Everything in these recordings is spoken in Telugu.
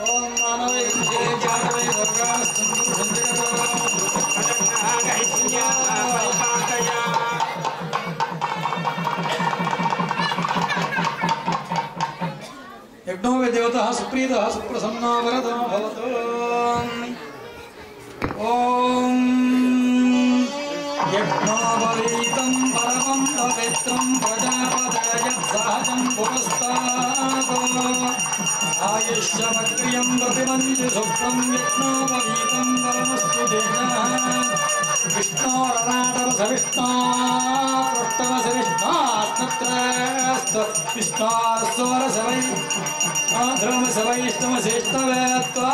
यज्ञो वे देवता सुप्रीत सुप्रसन्ना वरदो भवतु। ओम यज्ञोपवीतं परमं पवित्रं प्रजापतयत्सहजं पुरस्तात् आयुष्यमग्र्यं प्रतिमन्ति सुप्तं यज्ञोपवीतं परमस्तु तेजः विष्णोरनाटवसविष्णो पृष्ठवसविष्णास्तत्रस्तु विष्णोरस्वरसवै ध्रुवसवैष्णवशेष्टवेत्त्वा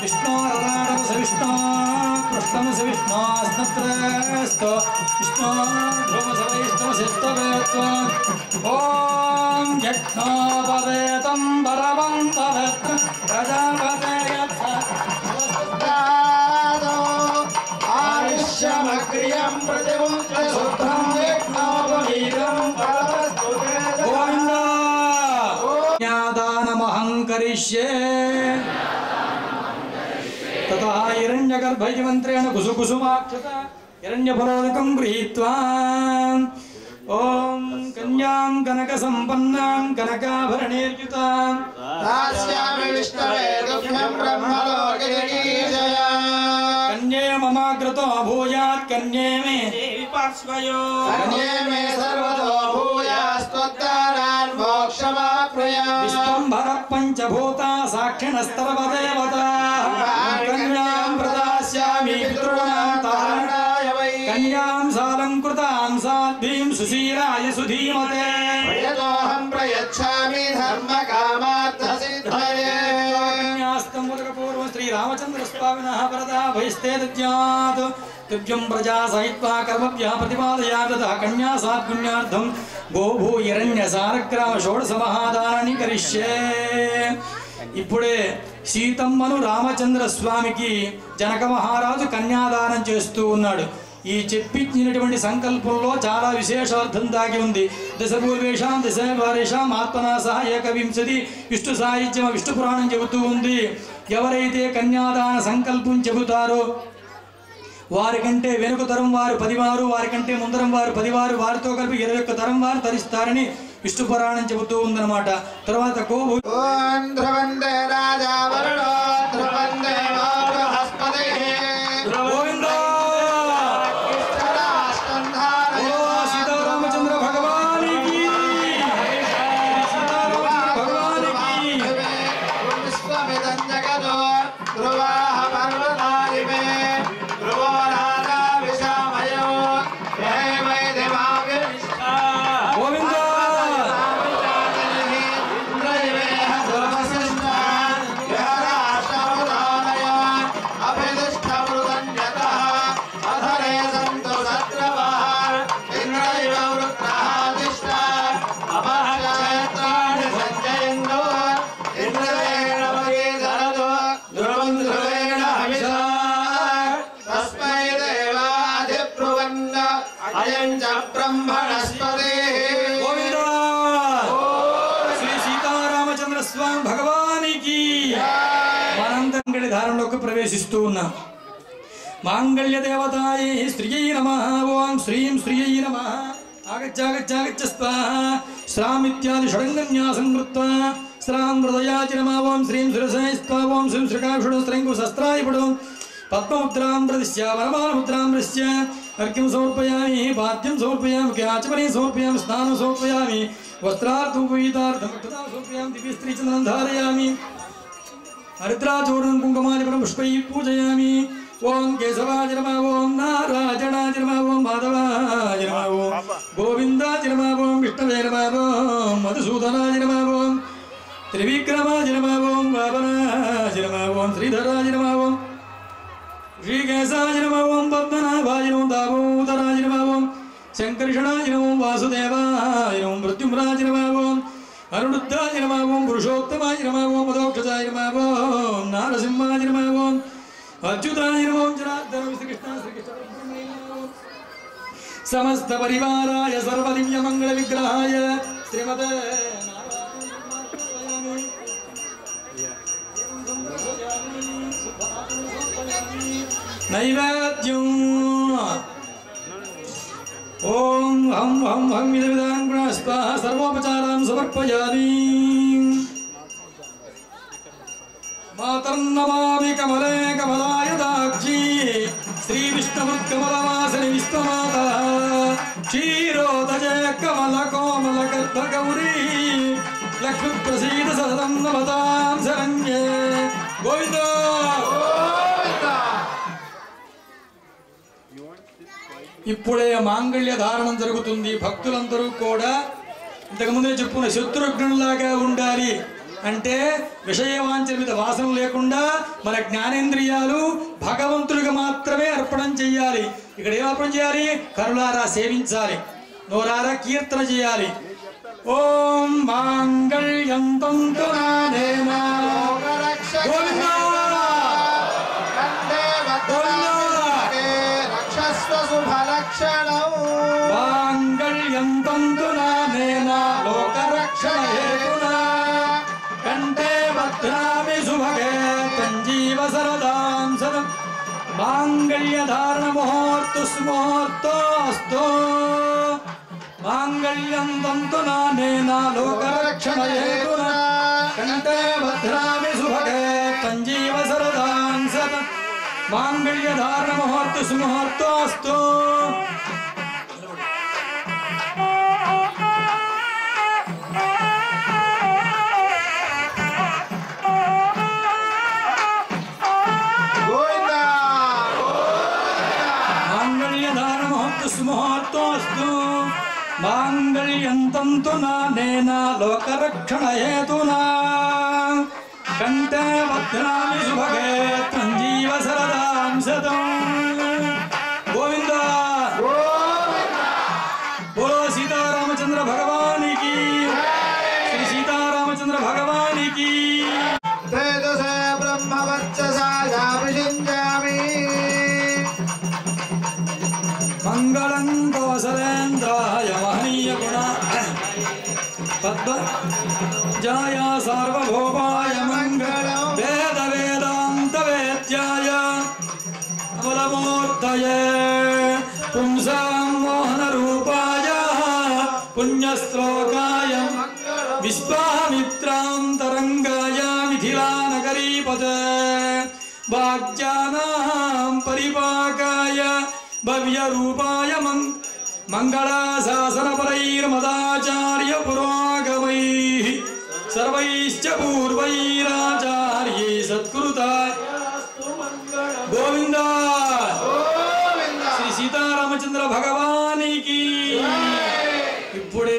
विष्णोरनाटवसविष्णो पृष्ठवसविष्णास्तत्रस्तु विष्णो ध्रुवसवैष्णवशेष्टवेत्त्वा ॐ यज्ञोपवेतं परमं पवित्रं आयुष्यमग्र्यं प्रतिमुच्य सुखं यज्ञोपवीतं परमस्तु गोविन्द ज्ञादानमहं करिष्ये ततः हिरण्यगर्भैर्मन्त्रेण कुसुकुसुमाक्षता हिरण्यफलोदकं गृहीत्वा ॐ कन्यां कनकसम्पन्नां कनकाभरणैर्युतां दास्यामि विष्णवे तुभ्यं ब्रह्मलोकजगीजया कन्ये ममाग्रतो भूयात् कन्ये मे देवि पार्श्वयो कन्ये मे सर्वतो भूयास्त्वद्दारान् मोक्षमाप्नुयात् विश्वम्भरः पञ्चभूता साक्षिणस्तर्वदेवता कन्यां प्रदास्यामि पितॄणां तारणाय वै कन्यां सालङ्कृतां साध्वीं सुशीलाय सुधीमते यतोऽहं प्रयच्छामि धर्मकामार्थसिद्धये कन्यास्तमुदकपूर्वं श्रीरामचन्द्रस्वामिनः वरदा भयस्ते दद्यात् तुभ्यं प्रजा सहित्वा कर्मभ्यः प्रतिपादयात् ततः कन्या सात्पुण्यार्थं गोभू हिरण्यसारग्राम షోడశమహాదానాన్ని కరిష్యే ఇప్పుడే సీతమ్మను రామచంద్ర స్వామికి జనక మహారాజు కన్యాదానం చేస్తూ ఉన్నాడు. ఈ చెప్పించినటువంటి సంకల్పంలో చాలా విశేషార్థం దాగి ఉంది. దశపూర్వేషాం దశవారేషాం ఆత్మనా సహ ఏకవింశతి విష్ణు సాహిత్యం విష్ణు పురాణం చెబుతూ ఉంది. ఎవరైతే కన్యాదాన సంకల్పం చెబుతారో వారికంటే వెనుక తరం వారు 10 వారు, వారికంటే ముందరం వారు 10 వారు, వారితో కలిపి 21 తరం వారు తరిస్తారని విష్ణు పురాణం చెబుతూ ఉందన్నమాట. తర్వాత గోవు ఓం ధ్రువందే రాజా వరుణో ధ్రువందే బృహస్పతిః గోవిందా సీతారామచంద్ర భగవానికి విశ్వమిదం జగదో ధ్రువాః పర్వతారిమే ధ్రువో రాజా విశామయో హేమై దేవావిష్ఠా గోవిందా బ్రహ్మణస్పతి గోవిందా శ్రీ సీతారామచంద్ర స్వామి భగవానికి మనందరి ధారణలోకి ప్రవేశిస్తూ ఉన్నాం. మాంగళ్య దేవతాయే శ్రీయై నమః. ఓం శ్రీం శ్రీయై నమః. ఆగచ్చాగచ్చాగచ్చ స్వాహ. శ్రామిత్యాది షడంగన్యాసం కృత్వా శ్రాం హృదయాచి నమః. ఓం శ్రీం శిరసాయ స్వాహ. ఓం శ్రీం శ్రీకాక్షుడు స్త్రైంగు శస్త్రాయపుడు పద్మముద్రాం ప్రదిశ్య వరమాలముద్రాం ప్రదిశ్య अर्घ्यं समर्पयामि पाद्यं समर्पयामि आचमनीं समर्पयामि स्नानं समर्पयामि वस्त्रार्थं उपवीतार्थं कृतां समर्पयामि दिव्यस्त्रीचन्दनं धारयामि हरिद्राचूर्णं कुङ्कुमादिपरं पुष्पैः पूजयामि. ओं केशवाय नमः. ओं नारायणाय नमः. ओं माधवाय नमः. ओं गोविन्दाय नमः. ओं विष्णवे नमः. ओं मधुसूदनाय नमः. ओं त्रिविक्रमाय नमः. ओं वामनाय नमः. ओं श्रीधराय नमः. ओं श्रीकेशाय नमः. ओं पद्मनाभाय नमः. दामोदराय नमः. ओं शङ्कर्षणाय नमः. वासुदेवाय नमः. मृत्युम्राय नमः. ओं अरुणुद्धाय नमः. ओं पुरुषोत्तमाय नमः. ओं मदोक्षजाय नमः. ओं नारसिंहाय नमः. ओं अच्युताय नमः. ओं जनार्दन श्रीकृष्ण समस्त परिवाराय सर्वदिव्यमंगल विग्रहाय श्रीमते నైవేద్యం ఓం హం హం హం విధవిధానం గుణస్వాహ సర్వోపచారాన్ సమర్పయామి మాతర్నమామి కమలే కమలాయుధాక్షి శ్రీ విష్ణుకమలవాసిని విష్ణుమాత క్షీరోదజే కమల కోమల గర్భగౌరీ లక్ష్మి ప్రసీద సదం నమతాం శరణ్యే గోవింద. ఇప్పుడే మాంగళ్య ధారణం జరుగుతుంది. భక్తులందరూ కూడా ఇంతకుముందే చెప్పుకున్న శత్రుఘ్నులాగా ఉండాలి అంటే విషయవాంఛన మీద వాసన లేకుండా మన జ్ఞానేంద్రియాలు భగవంతుడికి మాత్రమే అర్పణం చేయాలి. ఇక్కడ ఏం అర్పణం చేయాలి? కరుణారా సేవించాలి, నోరారా కీర్తన చేయాలి. ఓం మాంగళ్యం తంతు నానేన గోవిందా మాంగళ్యం తంతు నానేన లోకరక్షణ హేతునా కంఠే భద్రామి శుభగే సంజీవ సరదాం సదం మాంగళ్య ధారణ ముహూర్తోస్తు మాంగళ్యం తంతు నానేన లోకరక్షణ హేతునా కంఠే భద్రామి శుభగే సంజీవ సరదాం సదం మాంగళ్య ధారణ ముహూర్తోస్తు. మాంగళ్యం తంతు నానేన లోకరక్షణ హేతునా కంఠే భద్రామి శుభగే సంజీవ సరదాం శతం. గోవింద బోలో సీతారామచంద్ర భగవానికి, శ్రీ సీతారామచంద్ర భగవానికి. తేజసే బ్రహ్మవర్చసాయాభిషించామి మంగళం కౌసలేంద్రాయ మహనీయ గుణ పద్మజాయ సార్వభౌమాయ మంగళం వేద వేదాంత వేద్యాయ అమలమూర్తయే పుంసాం మోహన రూపాయ పుణ్యశ్లోకాయ విశ్వామిత్రాంతరంగాయ మిథిలానగరీపతే వాగ్యానాం పరిపాకాయ భవ్య రూపాయ మంగళాశాసనపరైర్మదాచార్య పురోగమైః సర్వైశ్చ పూర్వైరాచార్యై సత్కృతాయ గోవింద. శ్రీ సీతారామచంద్ర భగవానికి. ఇప్పుడే